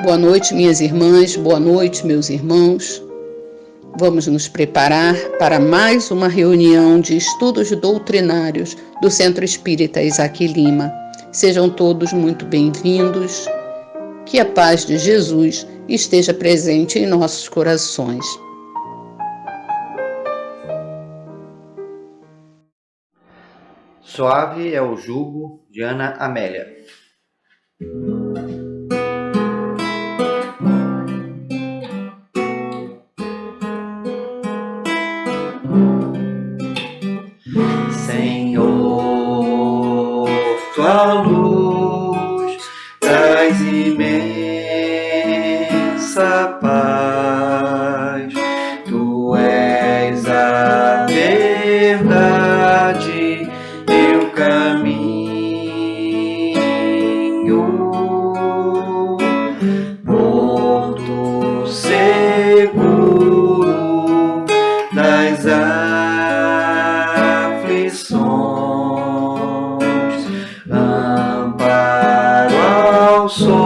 Boa noite, minhas irmãs, boa noite, meus irmãos. Vamos nos preparar para mais uma reunião de estudos doutrinários do Centro Espírita Isaac Lima. Sejam todos muito bem-vindos. Que a paz de Jesus esteja presente em nossos corações. Suave é o jugo de Ana Amélia. Senhor, tua luz traz imensa paz. Tu és a verdade e o caminho, porto seguro das aflições, amparo ao sofredor.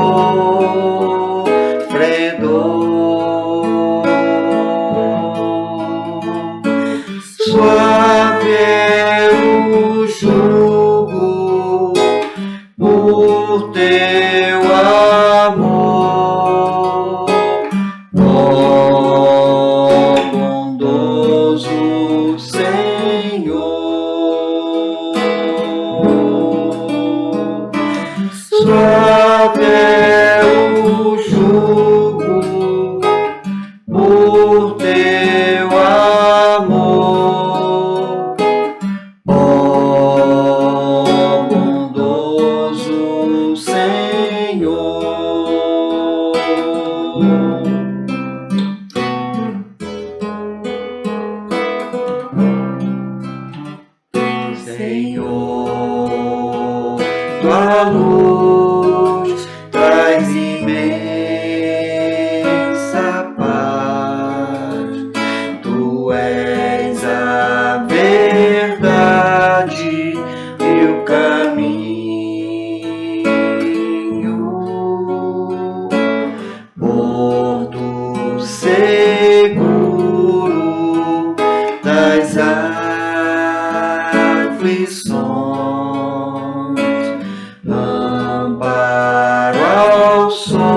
Suave é o jugo por teu amor, ó bondoso Senhor. Suave é o jugo por teu amor, ó bondoso Senhor. Senhor, tua luz traz imensa paz. Tu és a verdade e o caminho, porto seguro das aflições, amparo ao sofredor.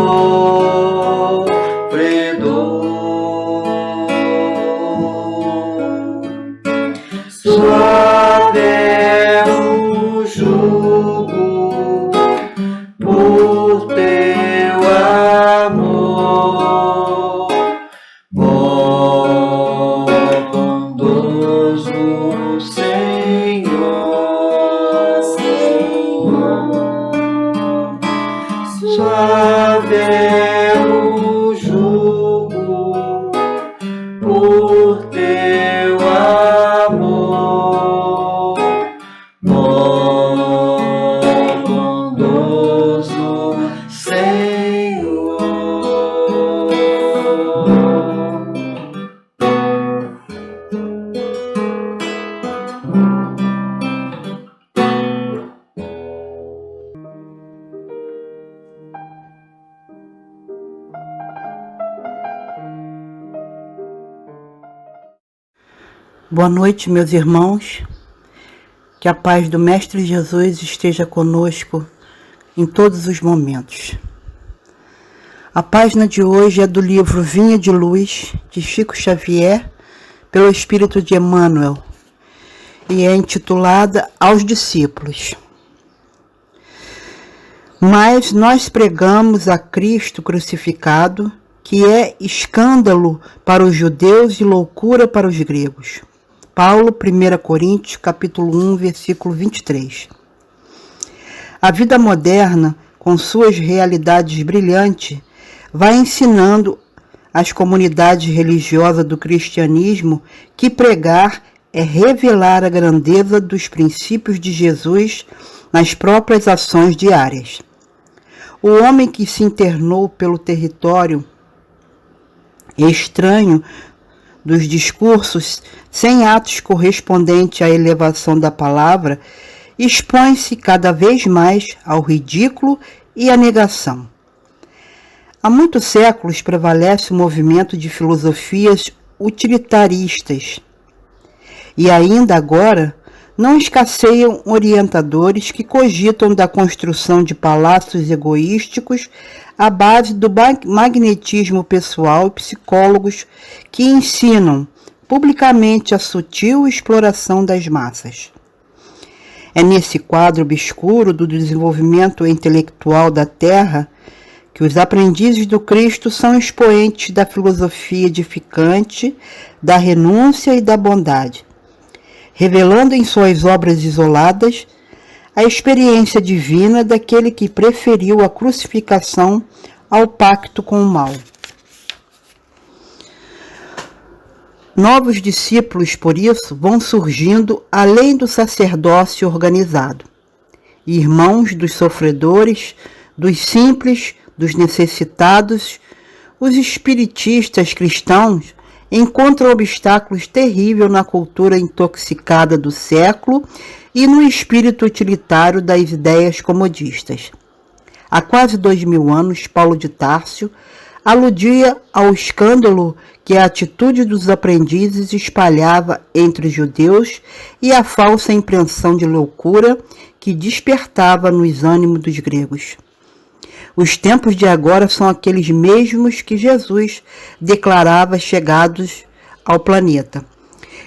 Suave é o jugo por teu amor, ó bondoso Senhor. Suave é o jugo por teu amor, ó bondoso Senhor. Boa noite, meus irmãos. Que a paz do Mestre Jesus esteja conosco em todos os momentos. A página de hoje é do livro Vinha de Luz, de Chico Xavier, pelo Espírito de Emmanuel, e é intitulada Aos Discípulos. Mas nós pregamos a Cristo crucificado, que é escândalo para os judeus e loucura para os gregos. Paulo, 1 Coríntios, capítulo 1, versículo 23. A vida moderna, com suas realidades brilhantes, vai ensinando às comunidades religiosas do cristianismo que pregar é revelar a grandeza dos princípios de Jesus nas próprias ações diárias. O homem que se internou pelo território estranho dos discursos, sem atos correspondentes à elevação da palavra, expõe-se cada vez mais ao ridículo e à negação. Há muitos séculos prevalece o movimento de filosofias utilitaristas e ainda agora não escasseiam orientadores que cogitam da construção de palácios egoísticos à base do magnetismo pessoal e psicólogos que ensinam publicamente a sutil exploração das massas. É nesse quadro obscuro do desenvolvimento intelectual da Terra que os aprendizes do Cristo são expoentes da filosofia edificante, da renúncia e da bondade, revelando em suas obras isoladas a experiência divina daquele que preferiu a crucificação ao pacto com o mal. Novos discípulos, por isso, vão surgindo além do sacerdócio organizado. Irmãos dos sofredores, dos simples, dos necessitados, os espiritistas cristãos encontram obstáculos terríveis na cultura intoxicada do século e no espírito utilitário das ideias comodistas. Há quase 2000 anos, Paulo de Társio aludia ao escândalo que a atitude dos aprendizes espalhava entre os judeus e a falsa impressão de loucura que despertava nos ânimos dos gregos. Os tempos de agora são aqueles mesmos que Jesus declarava chegados ao planeta.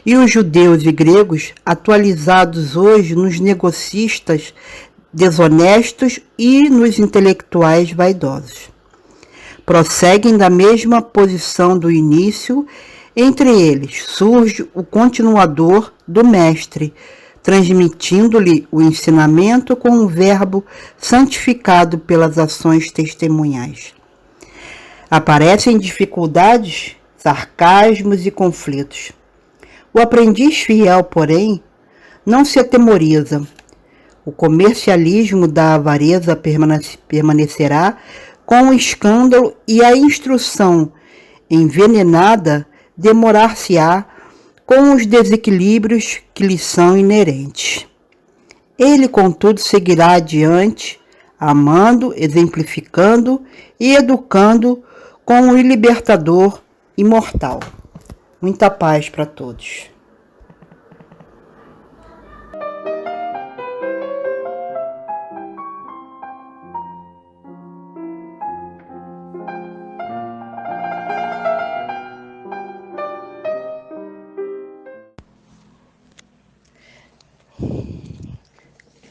E os judeus e gregos, atualizados hoje nos negocistas desonestos e nos intelectuais vaidosos, prosseguem da mesma posição do início. Entre eles surge o continuador do mestre, transmitindo-lhe o ensinamento com um verbo santificado pelas ações testemunhais. Aparecem dificuldades, sarcasmos e conflitos. O aprendiz fiel, porém, não se atemoriza. O comercialismo da avareza permanecerá com o escândalo e a instrução envenenada demorar-se-á com os desequilíbrios que lhe são inerentes. Ele, contudo, seguirá adiante, amando, exemplificando e educando com o libertador imortal. Muita paz para todos.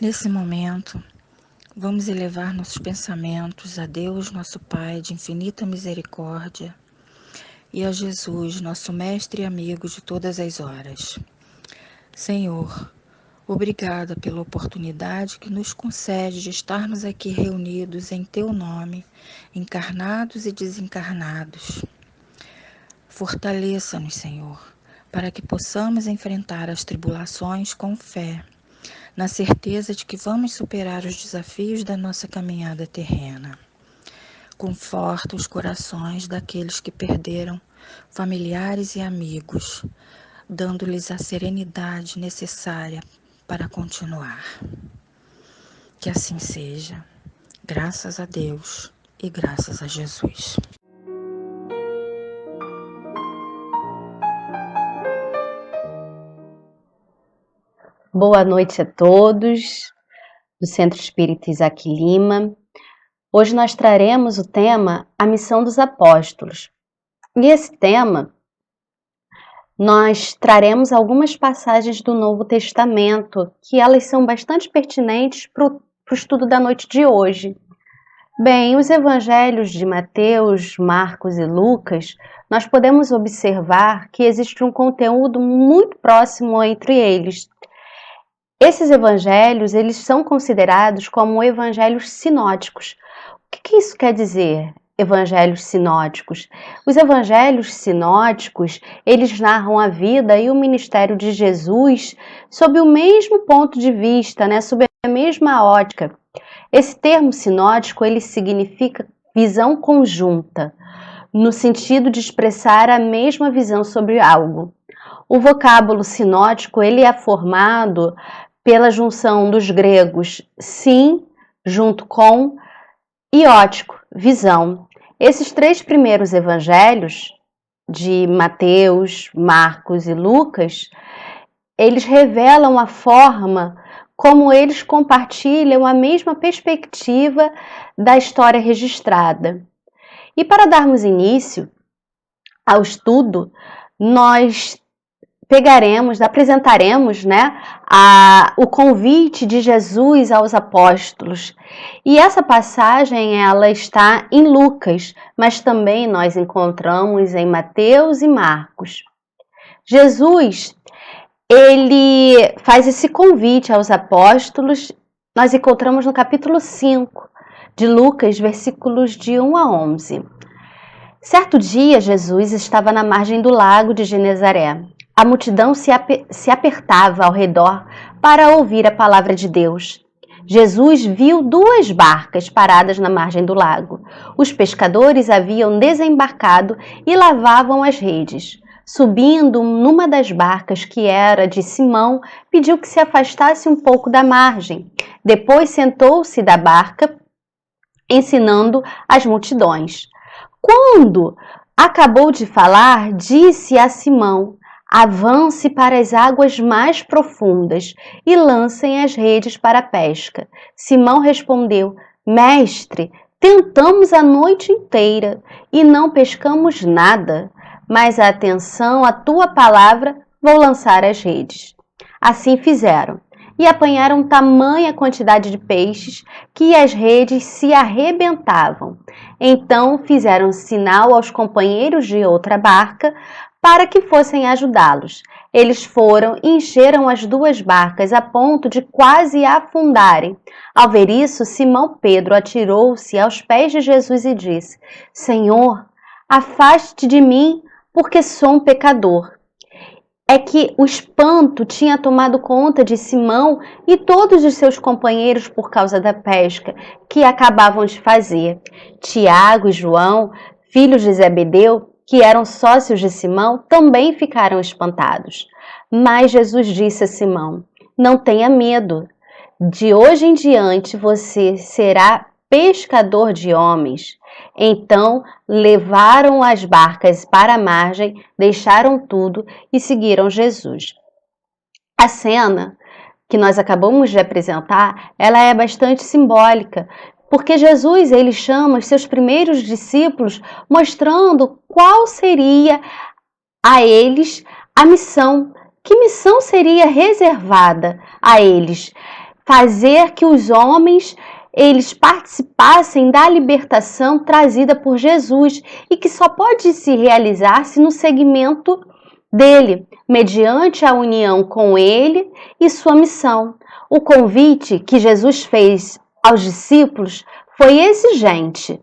Nesse momento, vamos elevar nossos pensamentos a Deus, nosso Pai de infinita misericórdia, e a Jesus, nosso Mestre e amigo de todas as horas. Senhor, obrigada pela oportunidade que nos concede de estarmos aqui reunidos em Teu nome, encarnados e desencarnados. Fortaleça-nos, Senhor, para que possamos enfrentar as tribulações com fé, na certeza de que vamos superar os desafios da nossa caminhada terrena. Conforta os corações daqueles que perderam familiares e amigos, dando-lhes a serenidade necessária para continuar. Que assim seja, graças a Deus e graças a Jesus. Boa noite a todos do Centro Espírita Isaac Lima. Hoje nós traremos o tema A Missão dos Apóstolos. E esse tema, nós traremos algumas passagens do Novo Testamento, que elas são bastante pertinentes para o estudo da noite de hoje. Bem, os evangelhos de Mateus, Marcos e Lucas, nós podemos observar que existe um conteúdo muito próximo entre eles. Esses evangelhos, eles são considerados como evangelhos sinóticos. O que isso quer dizer, evangelhos sinóticos? Os evangelhos sinóticos, eles narram a vida e o ministério de Jesus sob o mesmo ponto de vista, sob a mesma ótica. Esse termo sinótico, ele significa visão conjunta, no sentido de expressar a mesma visão sobre algo. O vocábulo sinótico, ele é formado pela junção dos gregos sim, junto com, e ótico, visão. Esses 3 primeiros evangelhos, de Mateus, Marcos e Lucas, eles revelam a forma como eles compartilham a mesma perspectiva da história registrada. E para darmos início ao estudo, nós apresentaremos, o convite de Jesus aos apóstolos. E essa passagem, ela está em Lucas, mas também nós encontramos em Mateus e Marcos. Jesus, ele faz esse convite aos apóstolos, nós encontramos no capítulo 5 de Lucas, versículos de 1 a 11. Certo dia, Jesus estava na margem do lago de Genezaré. A multidão se apertava ao redor para ouvir a palavra de Deus. Jesus viu 2 barcas paradas na margem do lago. Os pescadores haviam desembarcado e lavavam as redes. Subindo numa das barcas, que era de Simão, pediu que se afastasse um pouco da margem. Depois sentou-se da barca, ensinando as multidões. Quando acabou de falar, disse a Simão: avance para as águas mais profundas e lancem as redes para a pesca. Simão respondeu: mestre, tentamos a noite inteira e não pescamos nada, mas atenção à tua palavra, vou lançar as redes. Assim fizeram, e apanharam tamanha quantidade de peixes que as redes se arrebentavam. Então fizeram sinal aos companheiros de outra barca para que fossem ajudá-los. Eles foram e encheram as 2 barcas a ponto de quase afundarem. Ao ver isso, Simão Pedro atirou-se aos pés de Jesus e disse: Senhor, afaste de mim, porque sou um pecador. É que o espanto tinha tomado conta de Simão e todos os seus companheiros por causa da pesca que acabavam de fazer. Tiago e João, filhos de Zebedeu, que eram sócios de Simão, também ficaram espantados. Mas Jesus disse a Simão: não tenha medo. De hoje em diante você será pescador de homens. Então levaram as barcas para a margem, deixaram tudo e seguiram Jesus. A cena que nós acabamos de apresentar, ela é bastante simbólica, porque Jesus ele chama os seus primeiros discípulos, mostrando qual seria a eles a missão. Que missão seria reservada a eles? Fazer que os homens eles participassem da libertação trazida por Jesus e que só pode se realizar-se no segmento dele, mediante a união com ele e sua missão. O convite que Jesus fez aos discípulos foi exigente.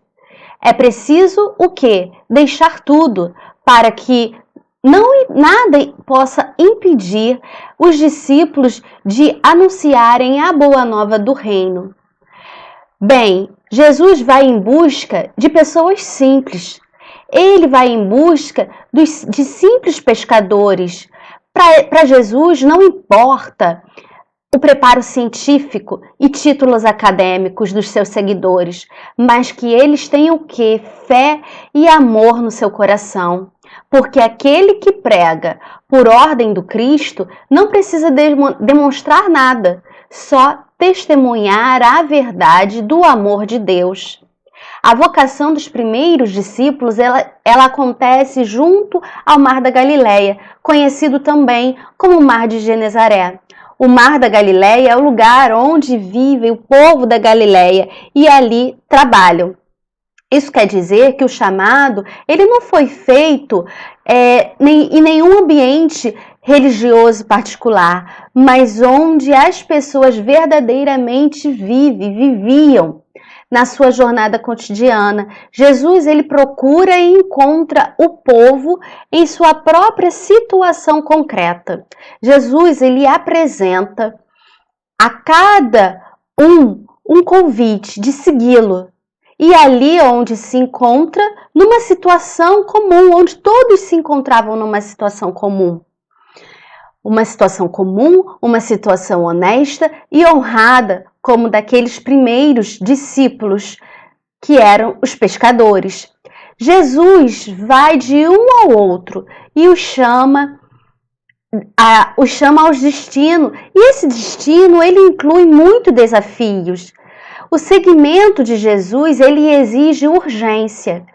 É preciso o quê? Deixar tudo para que nada possa impedir os discípulos de anunciarem a boa nova do reino. Bem, Jesus vai em busca de pessoas simples. Ele vai em busca de simples pescadores. Para Jesus não importa o preparo científico e títulos acadêmicos dos seus seguidores, mas que eles tenham o quê? Fé e amor no seu coração. Porque aquele que prega por ordem do Cristo não precisa demonstrar nada, só testemunhar a verdade do amor de Deus. A vocação dos primeiros discípulos, ela acontece junto ao Mar da Galileia, conhecido também como Mar de Genezaré. O Mar da Galileia é o lugar onde vive o povo da Galileia e ali trabalham. Isso quer dizer que o chamado ele não foi feito em nenhum ambiente religioso particular, mas onde as pessoas verdadeiramente viviam na sua jornada cotidiana. Jesus ele procura e encontra o povo em sua própria situação concreta. Jesus ele apresenta a cada um convite de segui-lo. E ali onde se encontra, numa situação comum, onde todos se encontravam numa situação comum. Uma situação comum, uma situação honesta e honrada, como daqueles primeiros discípulos que eram os pescadores. Jesus vai de um ao outro e os chama aos destinos. E esse destino, ele inclui muitos desafios. O seguimento de Jesus, ele exige urgência,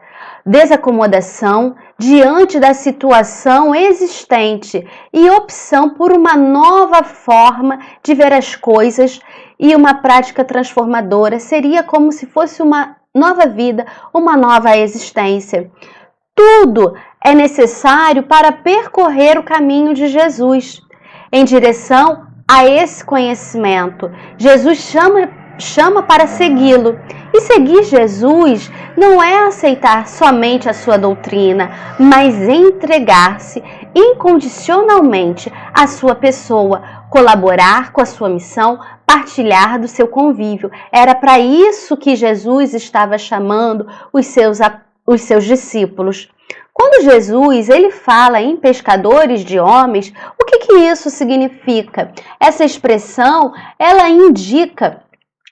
desacomodação diante da situação existente e opção por uma nova forma de ver as coisas e uma prática transformadora. Seria como se fosse uma nova vida, uma nova existência. Tudo é necessário para percorrer o caminho de Jesus em direção a esse conhecimento. Jesus chama para segui-lo. E seguir Jesus não é aceitar somente a sua doutrina, mas entregar-se incondicionalmente à sua pessoa, colaborar com a sua missão, partilhar do seu convívio. Era para isso que Jesus estava chamando os seus discípulos. Quando Jesus ele fala em pescadores de homens, o que isso significa? Essa expressão, ela indica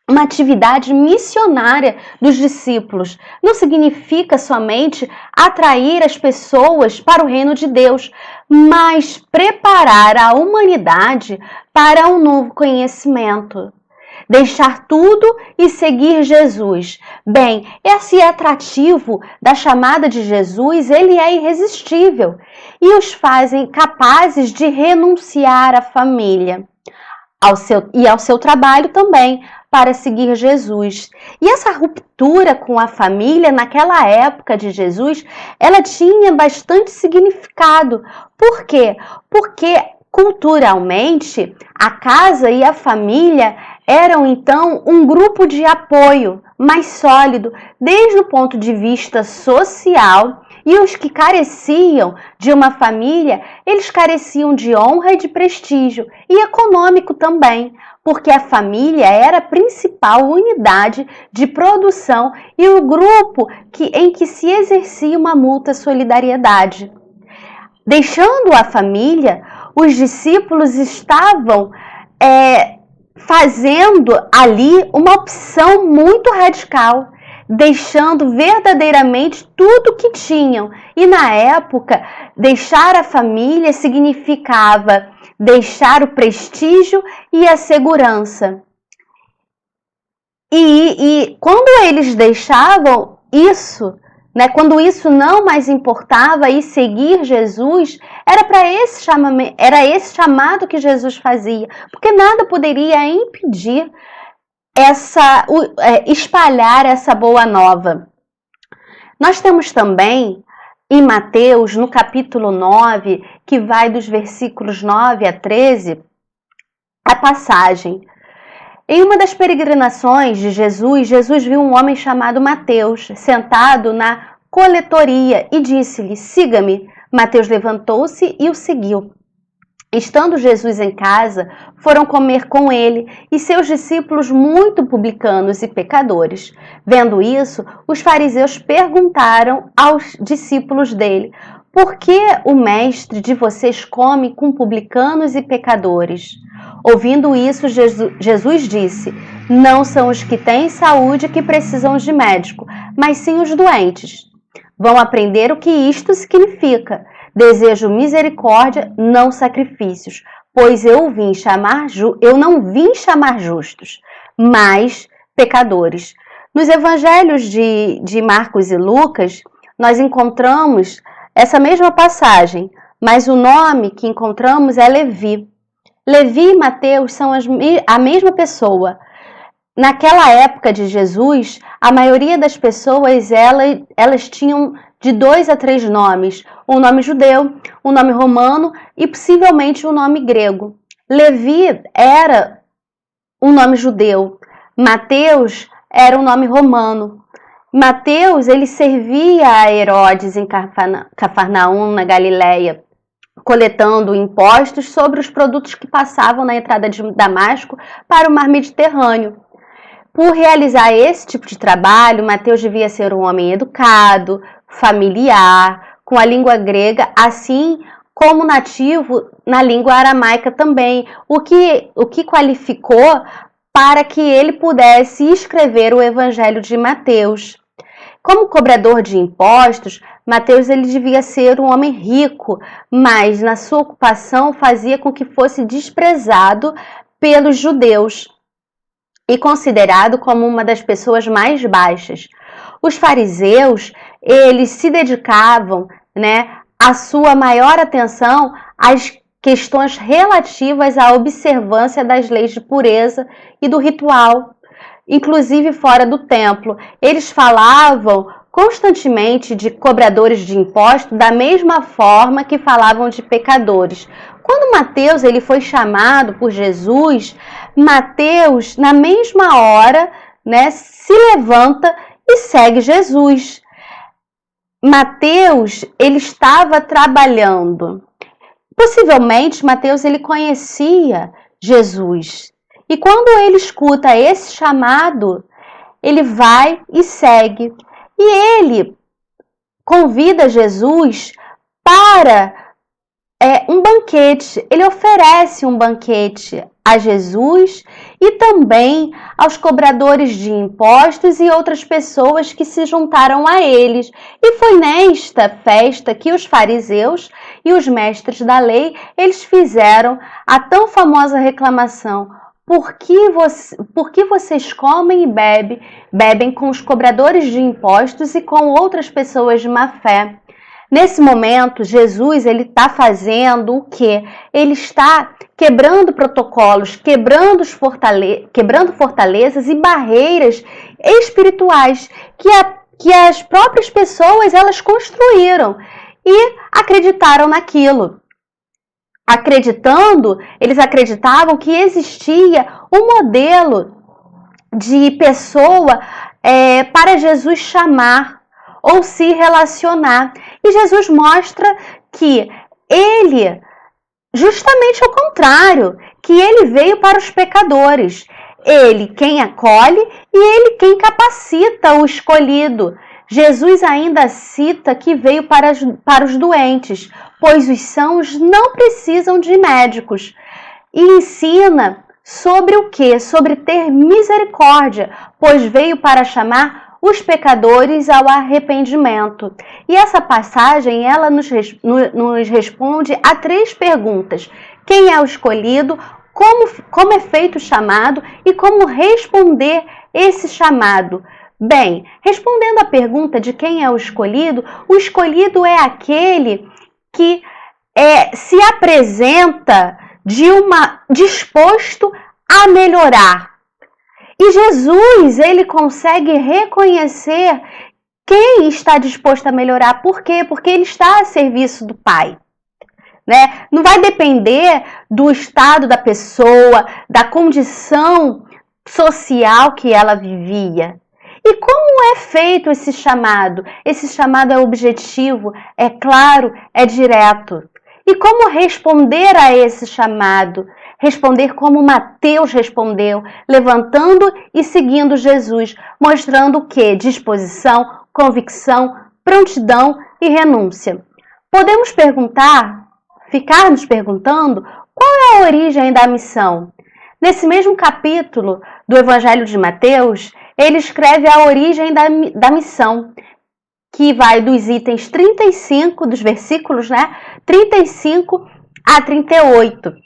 uma atividade missionária dos discípulos. Não significa somente atrair as pessoas para o reino de Deus, mas preparar a humanidade para um novo conhecimento. Deixar tudo e seguir Jesus. Bem, esse atrativo da chamada de Jesus, ele é irresistível e os fazem capazes de renunciar à família ao seu trabalho também, para seguir Jesus. E essa ruptura com a família, naquela época de Jesus, ela tinha bastante significado. Por quê? Porque culturalmente, a casa e a família eram então um grupo de apoio mais sólido, desde o ponto de vista social, e os que careciam de uma família, eles careciam de honra e de prestígio, e econômico também, porque a família era a principal unidade de produção e o grupo em que se exercia uma mútua solidariedade. Deixando a família, os discípulos estavam fazendo ali uma opção muito radical, deixando verdadeiramente tudo o que tinham. E na época, deixar a família significava deixar o prestígio e a segurança. E quando eles deixavam isso, quando isso não mais importava e seguir Jesus, era esse chamado que Jesus fazia, porque nada poderia impedir espalhar essa boa nova. Nós temos também em Mateus, no capítulo 9, que vai dos versículos 9 a 13, a passagem. Em uma das peregrinações de Jesus, Jesus viu um homem chamado Mateus, sentado na coletoria, e disse-lhe: "Siga-me." Mateus levantou-se e o seguiu. Estando Jesus em casa, foram comer com ele e seus discípulos muito publicanos e pecadores. Vendo isso, os fariseus perguntaram aos discípulos dele: "Por que o mestre de vocês come com publicanos e pecadores?" Ouvindo isso, Jesus disse: "Não são os que têm saúde que precisam de médico, mas sim os doentes. Vão aprender o que isto significa. Desejo misericórdia, não sacrifícios, pois eu não vim chamar justos, mas pecadores." Nos evangelhos de Marcos e Lucas, nós encontramos essa mesma passagem, mas o nome que encontramos é Levi. Levi e Mateus são a mesma pessoa. Naquela época de Jesus, a maioria das pessoas elas tinham de 2 a 3 nomes, um nome judeu, um nome romano e possivelmente um nome grego. Levi era um nome judeu, Mateus era um nome romano. Mateus, ele servia a Herodes em Cafarnaum, na Galileia, coletando impostos sobre os produtos que passavam na entrada de Damasco para o mar Mediterrâneo. Por realizar esse tipo de trabalho, Mateus devia ser um homem educado, familiar, com a língua grega, assim como nativo na língua aramaica também, o que qualificou para que ele pudesse escrever o Evangelho de Mateus. Como cobrador de impostos, Mateus ele devia ser um homem rico, mas na sua ocupação fazia com que fosse desprezado pelos judeus e considerado como uma das pessoas mais baixas. Os fariseus, eles se dedicavam, a sua maior atenção às questões relativas à observância das leis de pureza e do ritual, inclusive fora do templo. Eles falavam constantemente de cobradores de impostos da mesma forma que falavam de pecadores. Quando Mateus ele foi chamado por Jesus, Mateus, na mesma hora, se levanta e segue Jesus. Mateus, ele estava trabalhando. Possivelmente, Mateus, ele conhecia Jesus. E quando ele escuta esse chamado, ele vai e segue. E ele convida Jesus para um banquete. Ele oferece um banquete a Jesus e também aos cobradores de impostos e outras pessoas que se juntaram a eles. E foi nesta festa que os fariseus e os mestres da lei, eles fizeram a tão famosa reclamação: por que vocês comem e bebem com os cobradores de impostos e com outras pessoas de má fé? Nesse momento, Jesus ele está fazendo o quê? Ele está quebrando protocolos, quebrando fortalezas e barreiras espirituais que as próprias pessoas elas construíram e acreditaram naquilo. Eles acreditavam que existia um modelo de pessoa para Jesus chamar ou se relacionar. E Jesus mostra que ele, justamente ao contrário, que ele veio para os pecadores. Ele quem acolhe e ele quem capacita o escolhido. Jesus ainda cita que veio para os doentes, pois os sãos não precisam de médicos. E ensina sobre o quê? Sobre ter misericórdia, pois veio para chamar os pecadores ao arrependimento. E essa passagem, ela nos responde a 3 perguntas. Quem é o escolhido? Como é feito o chamado? E como responder esse chamado? Bem, respondendo à pergunta de quem é o escolhido é aquele que se apresenta disposto a melhorar. E Jesus, ele consegue reconhecer quem está disposto a melhorar. Por quê? Porque ele está a serviço do Pai. Não vai depender do estado da pessoa, da condição social que ela vivia. E como é feito esse chamado? Esse chamado é objetivo, é claro, é direto. E como responder a esse chamado? Responder como Mateus respondeu, levantando e seguindo Jesus, mostrando o quê? Disposição, convicção, prontidão e renúncia. Podemos ficar nos perguntando qual é a origem da missão. Nesse mesmo capítulo do Evangelho de Mateus, ele escreve a origem da missão, que vai dos itens 35, dos versículos 35 a 38.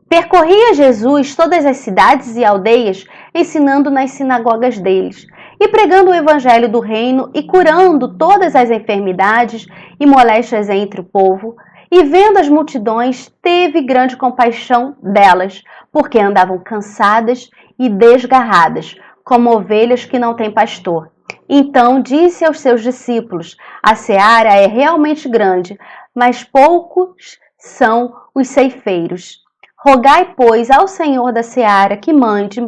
Percorria Jesus todas as cidades e aldeias, ensinando nas sinagogas deles, e pregando o evangelho do reino e curando todas as enfermidades e moléstias entre o povo. E vendo as multidões, teve grande compaixão delas, porque andavam cansadas e desgarradas, como ovelhas que não têm pastor. Então disse aos seus discípulos: a seara é realmente grande, mas poucos são os ceifeiros. Rogai, pois, ao Senhor da seara que mande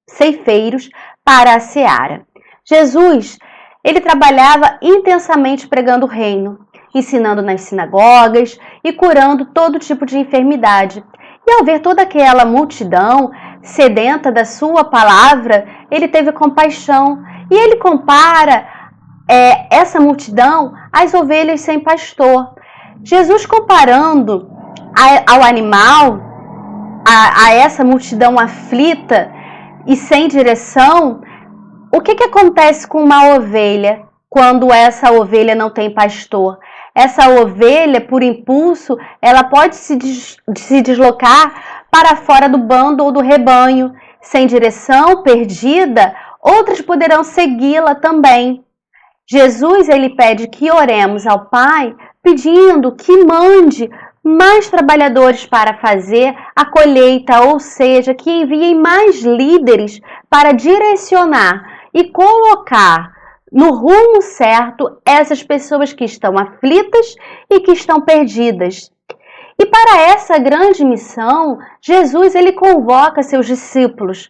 ceifeiros para a seara. Jesus, ele trabalhava intensamente pregando o reino, ensinando nas sinagogas e curando todo tipo de enfermidade. E ao ver toda aquela multidão sedenta da sua palavra, ele teve compaixão. E ele compara essa multidão às ovelhas sem pastor. Jesus comparando ao animal, a essa multidão aflita e sem direção, O que acontece com uma ovelha quando essa ovelha não tem pastor? Essa ovelha, por impulso, ela pode se deslocar para fora do bando ou do rebanho, sem direção, perdida. Outras poderão segui-la também. Jesus, ele pede que oremos ao Pai, pedindo que mande mais trabalhadores para fazer a colheita, ou seja, que enviem mais líderes para direcionar e colocar no rumo certo essas pessoas que estão aflitas e que estão perdidas. E para essa grande missão, Jesus, ele convoca seus discípulos.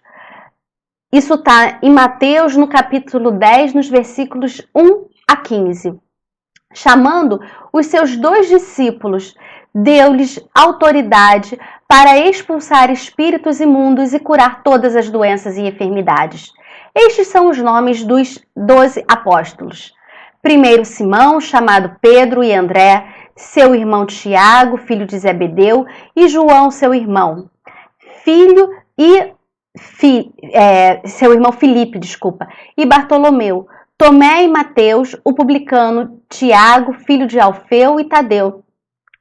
Isso está em Mateus, no capítulo 10, nos versículos 1 a 15. Chamando os seus 2 discípulos, deu-lhes autoridade para expulsar espíritos imundos e curar todas as doenças e enfermidades. Estes são os nomes dos 12 apóstolos. Primeiro Simão, chamado Pedro, e André, seu irmão Tiago, filho de Zebedeu, e João, seu irmão. Seu irmão Filipe, e Bartolomeu, Tomé e Mateus, o publicano, Tiago, filho de Alfeu, e Tadeu,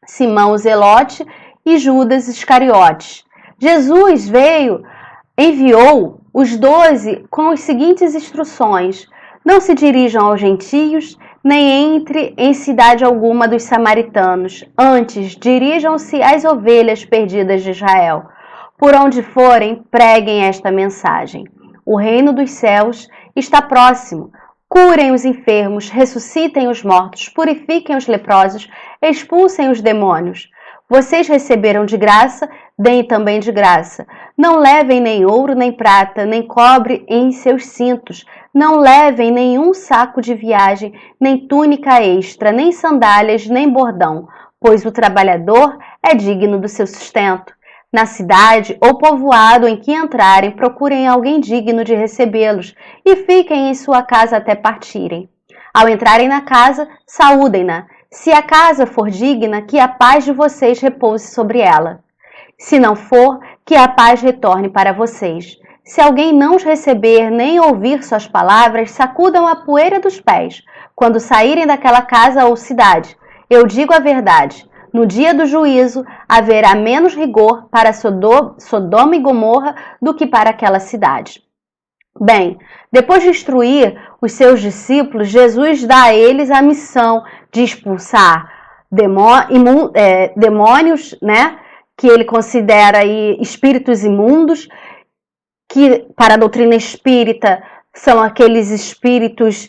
Simão o Zelote e Judas Iscariotes. Jesus enviou os 12 com as seguintes instruções: não se dirijam aos gentios, nem entre em cidade alguma dos samaritanos. Antes, dirijam-se às ovelhas perdidas de Israel. Por onde forem, preguem esta mensagem: o reino dos céus está próximo. Curem os enfermos, ressuscitem os mortos, purifiquem os leprosos, expulsem os demônios. Vocês receberam de graça, deem também de graça. Não levem nem ouro, nem prata, nem cobre em seus cintos. Não levem nenhum saco de viagem, nem túnica extra, nem sandálias, nem bordão, pois o trabalhador é digno do seu sustento. Na cidade ou povoado em que entrarem, procurem alguém digno de recebê-los e fiquem em sua casa até partirem. Ao entrarem na casa, saúdem-na. Se a casa for digna, que a paz de vocês repouse sobre ela. Se não for, que a paz retorne para vocês. Se alguém não os receber nem ouvir suas palavras, sacudam a poeira dos pés quando saírem daquela casa ou cidade. Eu digo a verdade. No dia do juízo, haverá menos rigor para Sodoma e Gomorra do que para aquela cidade. Bem, depois de instruir os seus discípulos, Jesus dá a eles a missão de expulsar demônios, que ele considera aí espíritos imundos, que para a doutrina espírita são aqueles espíritos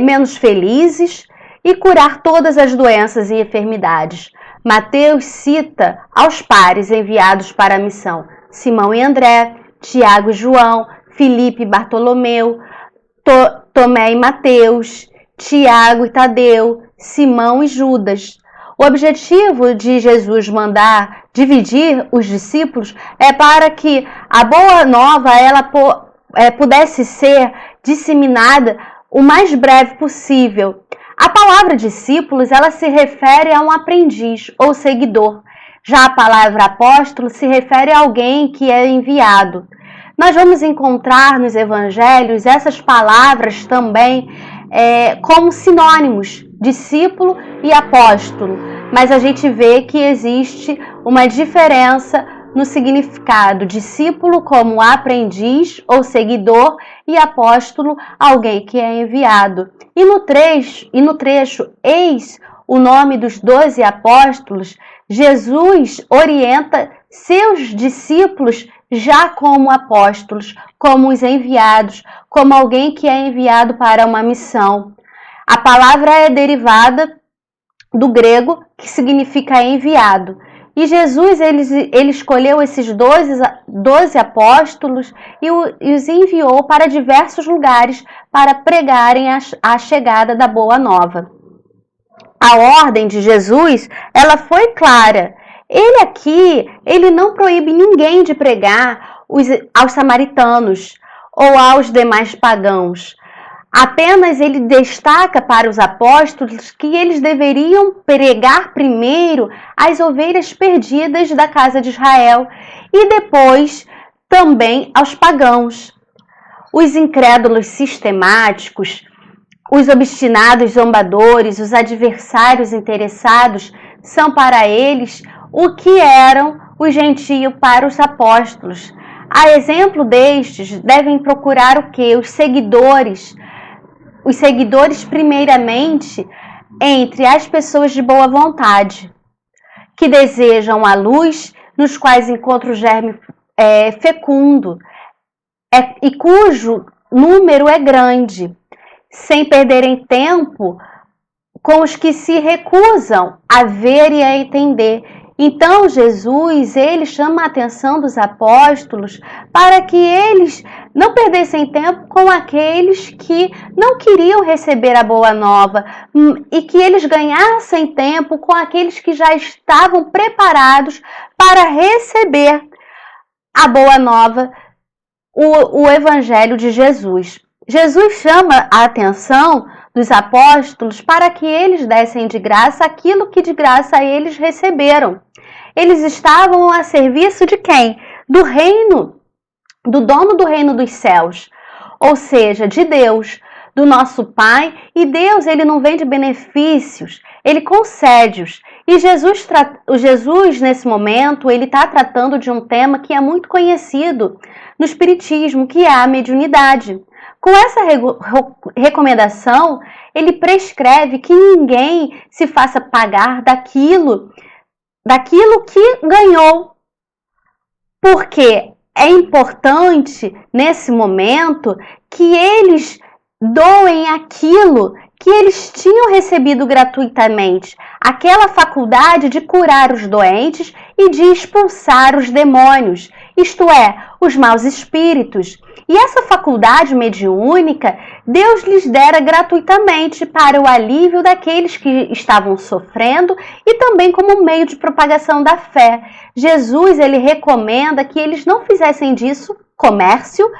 menos felizes, e curar todas as doenças e enfermidades. Mateus cita aos pares enviados para a missão: Simão e André, Tiago e João, Filipe e Bartolomeu, Tomé e Mateus, Tiago e Tadeu, Simão e Judas. O objetivo de Jesus mandar dividir os discípulos é para que a boa nova pudesse ser disseminada o mais breve possível. A palavra discípulos, ela se refere a um aprendiz ou seguidor. Já a palavra apóstolo se refere a alguém que é enviado. Nós vamos encontrar nos evangelhos essas palavras também como sinônimos, discípulo e apóstolo. Mas a gente vê que existe uma diferença no significado: discípulo como aprendiz ou seguidor e apóstolo, alguém que é enviado. E no trecho, eis o nome dos 12 apóstolos, Jesus orienta seus discípulos já como apóstolos, como os enviados, como alguém que é enviado para uma missão. A palavra é derivada do grego, que significa enviado. E Jesus ele escolheu esses 12 apóstolos e os enviou para diversos lugares para pregarem a chegada da Boa Nova. A ordem de Jesus, ela foi clara. Ele não proíbe ninguém de pregar aos samaritanos ou aos demais pagãos. Apenas ele destaca para os apóstolos que eles deveriam pregar primeiro as ovelhas perdidas da casa de Israel e depois também aos pagãos. os incrédulos sistemáticos, os obstinados zombadores, os adversários interessados, são para eles o que eram os gentios para os apóstolos. A exemplo destes, devem procurar o quê? Os seguidores primeiramente entre as pessoas de boa vontade, que desejam a luz, nos quais encontra o germe fecundo, e cujo número é grande, sem perderem tempo com os que se recusam a ver e a entender. Então Jesus, ele chama a atenção dos apóstolos para que eles não perdessem tempo com aqueles que não queriam receber a boa nova e que eles ganhassem tempo com aqueles que já estavam preparados para receber a boa nova, o Evangelho de Jesus. Jesus chama a atenção dos apóstolos para que eles dessem de graça aquilo que de graça eles receberam. Eles estavam a serviço de quem? Do reino, do dono do reino dos céus, ou seja, de Deus, do nosso Pai. E Deus, ele não vende benefícios, ele concede-os. E Jesus, nesse momento, ele está tratando de um tema que é muito conhecido no Espiritismo, que é a mediunidade. Com essa recomendação, ele prescreve que ninguém se faça pagar daquilo que ganhou, porque é importante, nesse momento, que eles doem aquilo que eles tinham recebido gratuitamente, aquela faculdade de curar os doentes e de expulsar os demônios, isto é, os maus espíritos. E essa faculdade mediúnica, Deus lhes dera gratuitamente para o alívio daqueles que estavam sofrendo e também como meio de propagação da fé. Jesus, ele recomenda que eles não fizessem disso comércio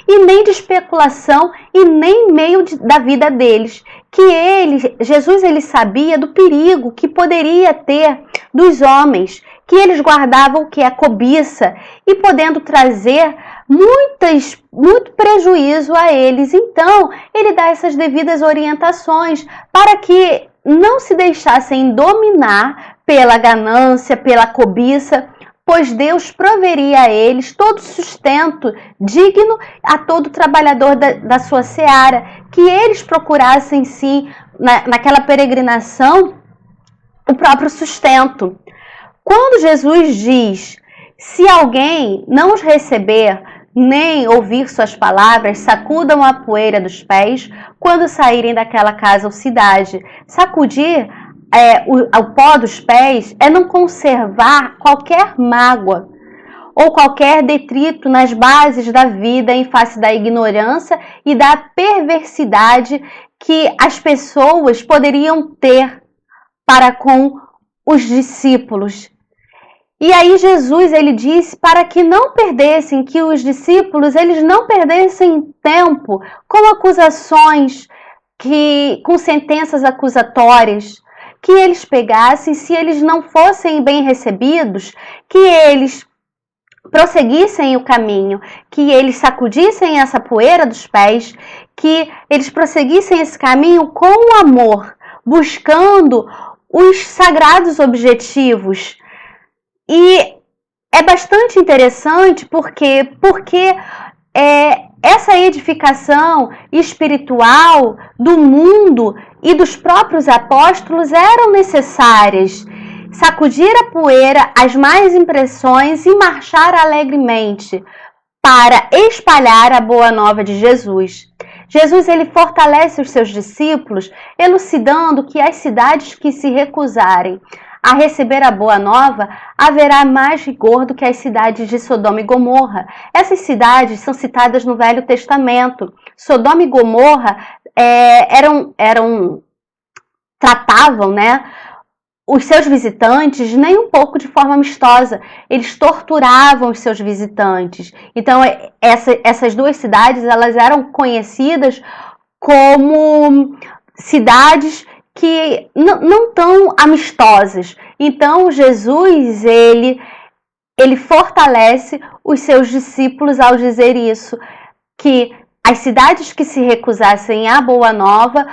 e nem de especulação e nem meio da vida deles. Jesus, ele sabia do perigo que poderia ter dos homens, que eles guardavam o que é a cobiça e podendo trazer muito prejuízo a eles. Então, ele dá essas devidas orientações para que não se deixassem dominar pela ganância, pela cobiça, pois Deus proveria a eles todo sustento digno a todo trabalhador da sua seara, que eles procurassem sim, naquela peregrinação, o próprio sustento. Quando Jesus diz, se alguém não os receber, nem ouvir suas palavras, sacudam a poeira dos pés quando saírem daquela casa ou cidade. Sacudir o pó dos pés é não conservar qualquer mágoa ou qualquer detrito nas bases da vida em face da ignorância e da perversidade que as pessoas poderiam ter para com os discípulos. E aí Jesus, ele disse para que não perdessem, que os discípulos, eles não perdessem tempo com acusações, com sentenças acusatórias, que eles pegassem, se eles não fossem bem recebidos, que eles prosseguissem o caminho, que eles sacudissem essa poeira dos pés, que eles prosseguissem esse caminho com amor, buscando os sagrados objetivos. E é bastante interessante porque essa edificação espiritual do mundo e dos próprios apóstolos eram necessárias. Sacudir a poeira, as más impressões e marchar alegremente para espalhar a boa nova de Jesus. Jesus, ele fortalece os seus discípulos, elucidando que as cidades que se recusarem a receber a boa nova, haverá mais rigor do que as cidades de Sodoma e Gomorra. Essas cidades são citadas no Velho Testamento. Sodoma e Gomorra tratavam, né, os seus visitantes nem um pouco de forma amistosa. Eles torturavam os seus visitantes. Então, essas duas cidades, elas eram conhecidas como cidades que não tão amistosas. Então, Jesus, ele fortalece os seus discípulos ao dizer isso, que as cidades que se recusassem à Boa Nova,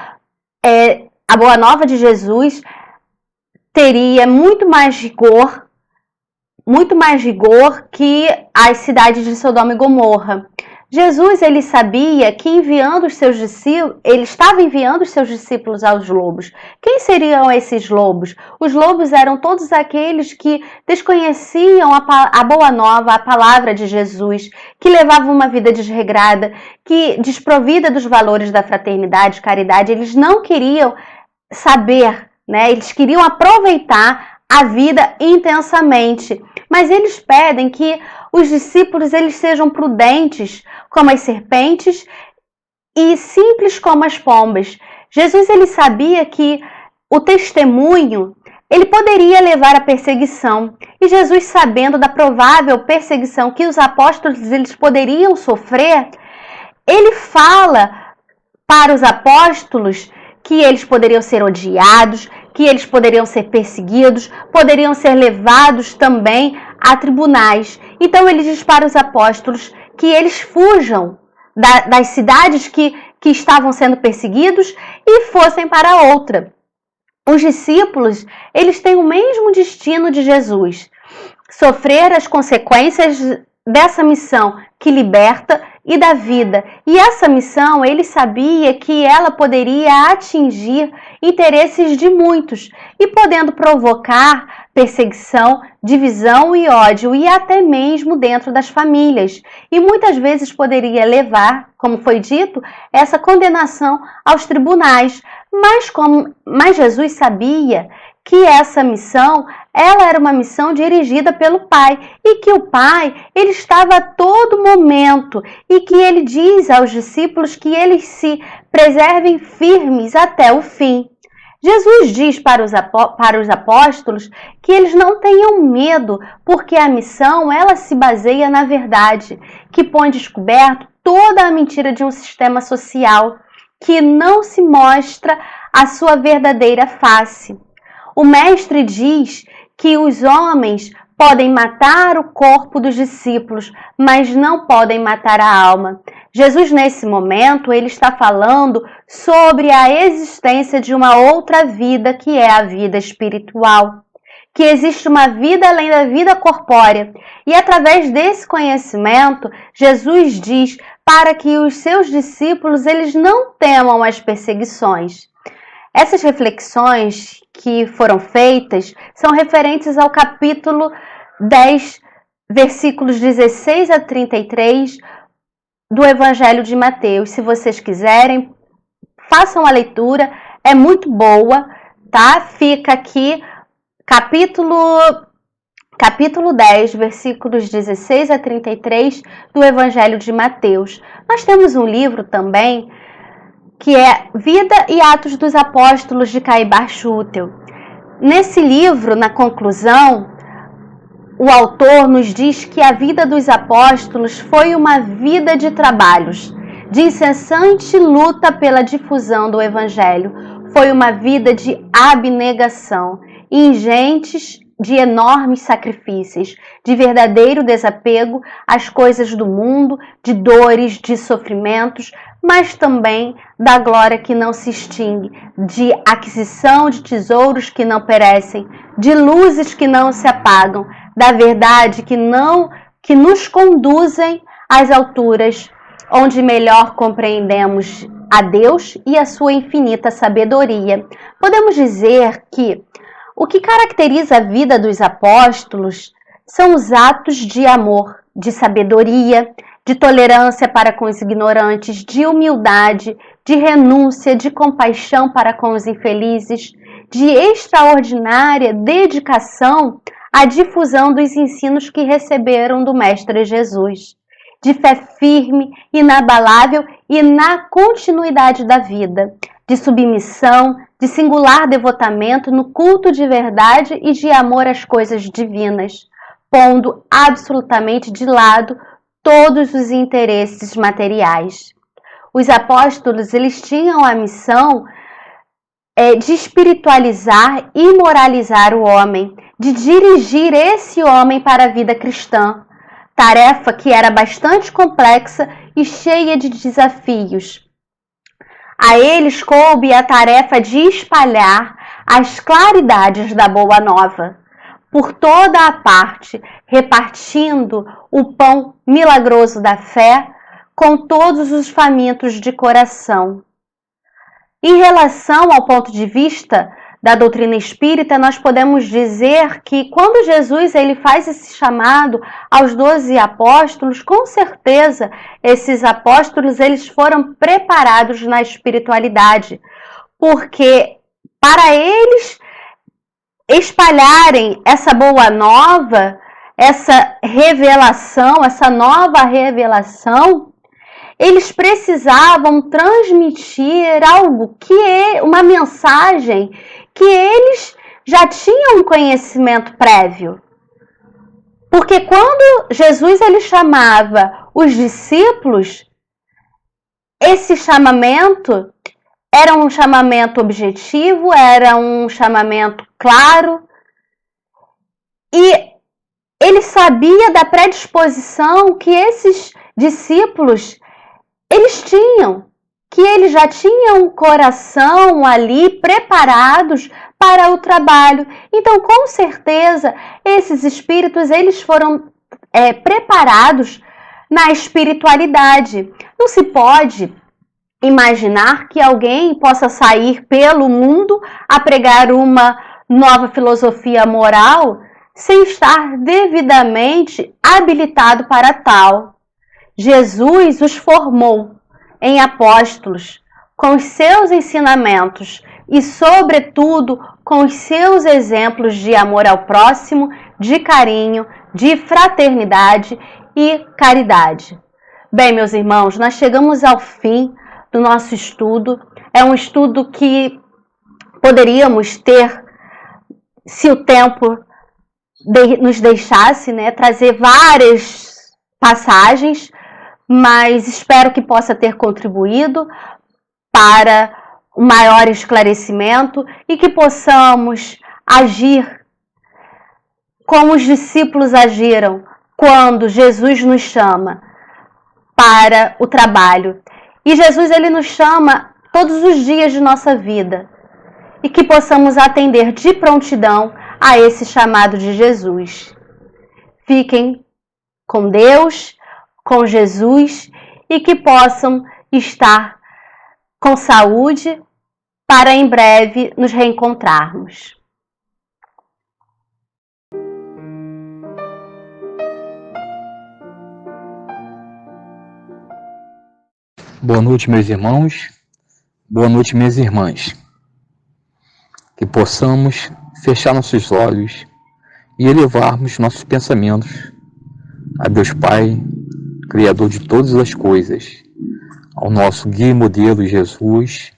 a Boa Nova de Jesus teria muito mais rigor que as cidades de Sodoma e Gomorra. Jesus, ele sabia que ele estava enviando os seus discípulos aos lobos. Quem seriam esses lobos? Os lobos eram todos aqueles que desconheciam a boa nova, a palavra de Jesus, que levavam uma vida desregrada, que desprovida dos valores da fraternidade, caridade. Eles não queriam saber, né? Eles queriam aproveitar a vida intensamente. Mas eles pedem que os discípulos eles sejam prudentes como as serpentes e simples como as pombas. Jesus ele sabia que o testemunho ele poderia levar à perseguição. E Jesus, sabendo da provável perseguição que os apóstolos eles poderiam sofrer, ele fala para os apóstolos que eles poderiam ser odiados, que eles poderiam ser perseguidos, poderiam ser levados também a tribunais. Então ele diz para os apóstolos que eles fujam das cidades que estavam sendo perseguidos e fossem para outra. Os discípulos, eles têm o mesmo destino de Jesus, sofrer as consequências dessa missão que liberta e da vida. E essa missão, ele sabia que ela poderia atingir interesses de muitos e podendo provocar perseguição, divisão e ódio e até mesmo dentro das famílias. E muitas vezes poderia levar, como foi dito, essa condenação aos tribunais. Mas Jesus sabia que essa missão, ela era uma missão dirigida pelo Pai e que o Pai, ele estava a todo momento e que ele diz aos discípulos que eles se preservem firmes até o fim. Jesus diz para os apóstolos que eles não tenham medo, porque a missão, ela se baseia na verdade, que põe descoberto toda a mentira de um sistema social, que não se mostra a sua verdadeira face. O mestre diz que os homens podem matar o corpo dos discípulos, mas não podem matar a alma. Jesus, nesse momento, ele está falando sobre a existência de uma outra vida, que é a vida espiritual. Que existe uma vida além da vida corpórea. E através desse conhecimento, Jesus diz para que os seus discípulos eles não temam as perseguições. Essas reflexões que foram feitas são referentes ao capítulo 10, versículos 16 a 33 do Evangelho de Mateus. Se vocês quiserem, façam a leitura, é muito boa, tá? Fica aqui, capítulo 10, versículos 16 a 33 do Evangelho de Mateus. Nós temos um livro também, que é Vida e Atos dos Apóstolos, de Caibar Schutel. Nesse livro, na conclusão, o autor nos diz que a vida dos apóstolos foi uma vida de trabalhos, de incessante luta pela difusão do Evangelho. Foi uma vida de abnegação, ingentes de enormes sacrifícios, de verdadeiro desapego às coisas do mundo, de dores, de sofrimentos, mas também da glória que não se extingue, de aquisição de tesouros que não perecem, de luzes que não se apagam, da verdade que nos conduzem às alturas, onde melhor compreendemos a Deus e a sua infinita sabedoria. Podemos dizer que o que caracteriza a vida dos apóstolos são os atos de amor, de sabedoria, de tolerância para com os ignorantes, de humildade, de renúncia, de compaixão para com os infelizes, de extraordinária dedicação à difusão dos ensinos que receberam do Mestre Jesus, de fé firme, inabalável e na continuidade da vida, de submissão, de singular devotamento no culto de verdade e de amor às coisas divinas, pondo absolutamente de lado todos os interesses materiais. Os apóstolos, eles tinham a missão de espiritualizar e moralizar o homem, de dirigir esse homem para a vida cristã, tarefa que era bastante complexa e cheia de desafios. A eles coube a tarefa de espalhar as claridades da Boa Nova por toda a parte, repartindo o pão milagroso da fé com todos os famintos de coração. Em relação ao ponto de vista da doutrina espírita, nós podemos dizer que quando Jesus ele faz esse chamado aos 12 apóstolos, com certeza esses apóstolos eles foram preparados na espiritualidade, porque para eles espalharem essa boa nova, essa revelação, essa nova revelação, eles precisavam transmitir algo uma mensagem que eles já tinham um conhecimento prévio. Porque quando Jesus ele chamava os discípulos, esse chamamento era um chamamento objetivo, era um chamamento claro, e ele sabia da predisposição que esses discípulos eles tinham, que eles já tinham um coração ali preparados para o trabalho. Então, com certeza, esses espíritos eles foram preparados na espiritualidade. Não se pode imaginar que alguém possa sair pelo mundo a pregar uma nova filosofia moral sem estar devidamente habilitado para tal. Jesus os formou em apóstolos com os seus ensinamentos e, sobretudo, com os seus exemplos de amor ao próximo, de carinho, de fraternidade e caridade. Bem, meus irmãos, nós chegamos ao fim do nosso estudo. É um estudo que poderíamos ter, se o tempo nos deixasse, trazer várias passagens, mas espero que possa ter contribuído para o maior esclarecimento e que possamos agir como os discípulos agiram quando Jesus nos chama para o trabalho. E Jesus ele nos chama todos os dias de nossa vida e que possamos atender de prontidão a esse chamado de Jesus. Fiquem com Deus, com Jesus e que possam estar com saúde para em breve nos reencontrarmos. Boa noite, meus irmãos. Boa noite, minhas irmãs. Que possamos fechar nossos olhos e elevarmos nossos pensamentos a Deus Pai, Criador de todas as coisas, ao nosso guia e modelo Jesus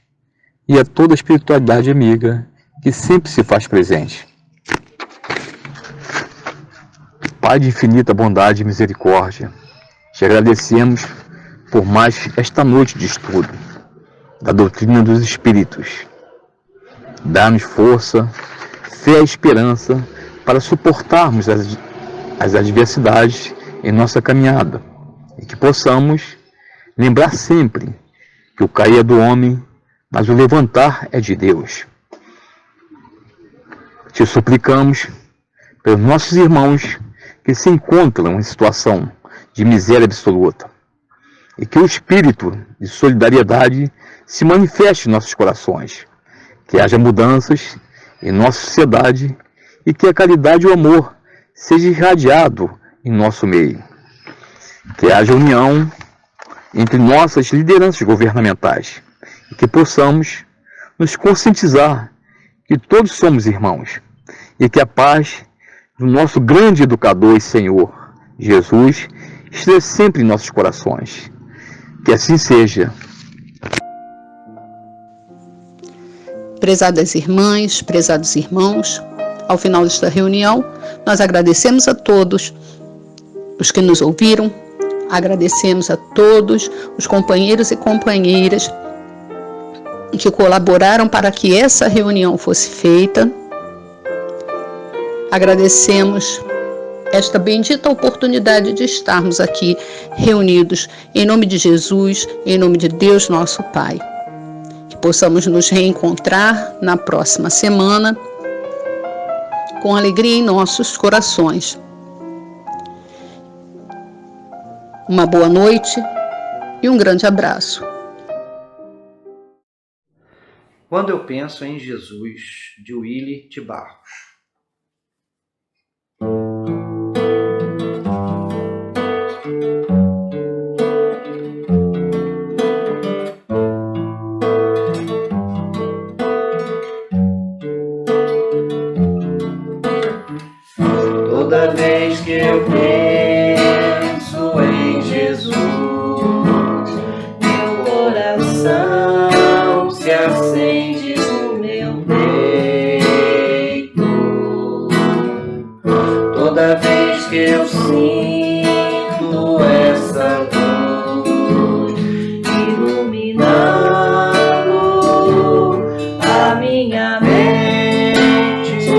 e a toda a espiritualidade amiga que sempre se faz presente. Pai de infinita bondade e misericórdia, te agradecemos por mais esta noite de estudo da doutrina dos Espíritos. Dá-nos força, fé e esperança para suportarmos as adversidades em nossa caminhada e que possamos lembrar sempre que o cair é do homem, mas o levantar é de Deus. Te suplicamos pelos nossos irmãos que se encontram em situação de miséria absoluta e que o espírito de solidariedade se manifeste em nossos corações, que haja mudanças em nossa sociedade e que a caridade e o amor seja irradiado em nosso meio. Que haja união entre nossas lideranças governamentais e que possamos nos conscientizar que todos somos irmãos e que a paz do nosso grande educador e Senhor, Jesus, esteja sempre em nossos corações. Que assim seja. Prezadas irmãs, prezados irmãos, ao final desta reunião, nós agradecemos a todos os que nos ouviram, agradecemos a todos os companheiros e companheiras que colaboraram para que essa reunião fosse feita. Agradecemos esta bendita oportunidade de estarmos aqui reunidos em nome de Jesus, em nome de Deus nosso Pai. Que possamos nos reencontrar na próxima semana com alegria em nossos corações. Uma boa noite e um grande abraço. Quando eu penso em Jesus, de Willy de Barros. Toda vez que eu penso em Jesus, meu coração se acende no meu peito. Toda vez que eu sinto essa luz iluminando a minha mente,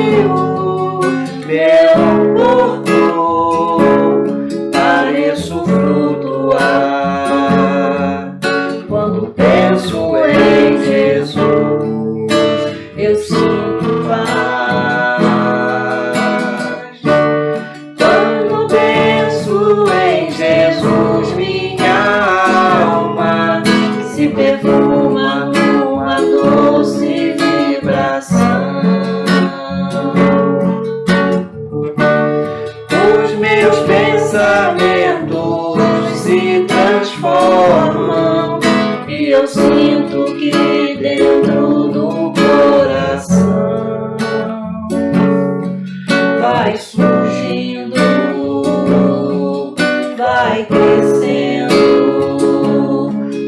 meu corpo, pareço flutuar. Quando penso em Jesus, eu sinto paz. Quando penso em Jesus, minha alma se perfuma numa doce vibração. Os meus pensamentos se transformam e eu sinto que dentro do coração vai surgindo, vai crescendo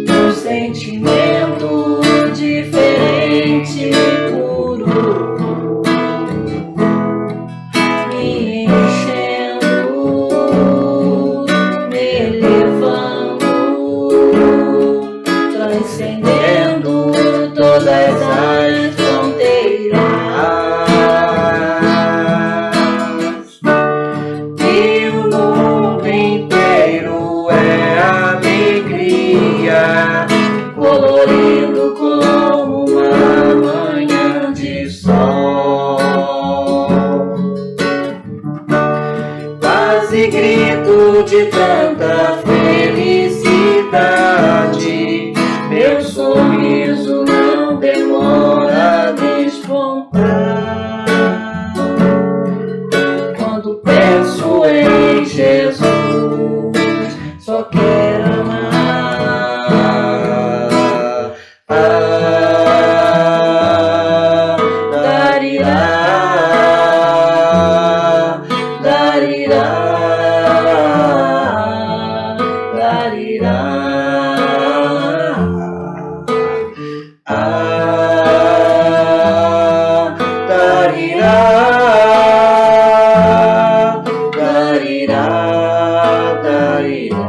um sentimento diferente e puro, me enchendo, me elevando, transcendendo todas as fronteiras. E o mundo inteiro é alegria, colorido como uma manhã de sol. Quase grito de tanta felicidade, meu sorriso não demora a despontar. Quando penso em Jesus, só quero amar. Darirá, darirá, darirá. Darirá, darirá, darirá.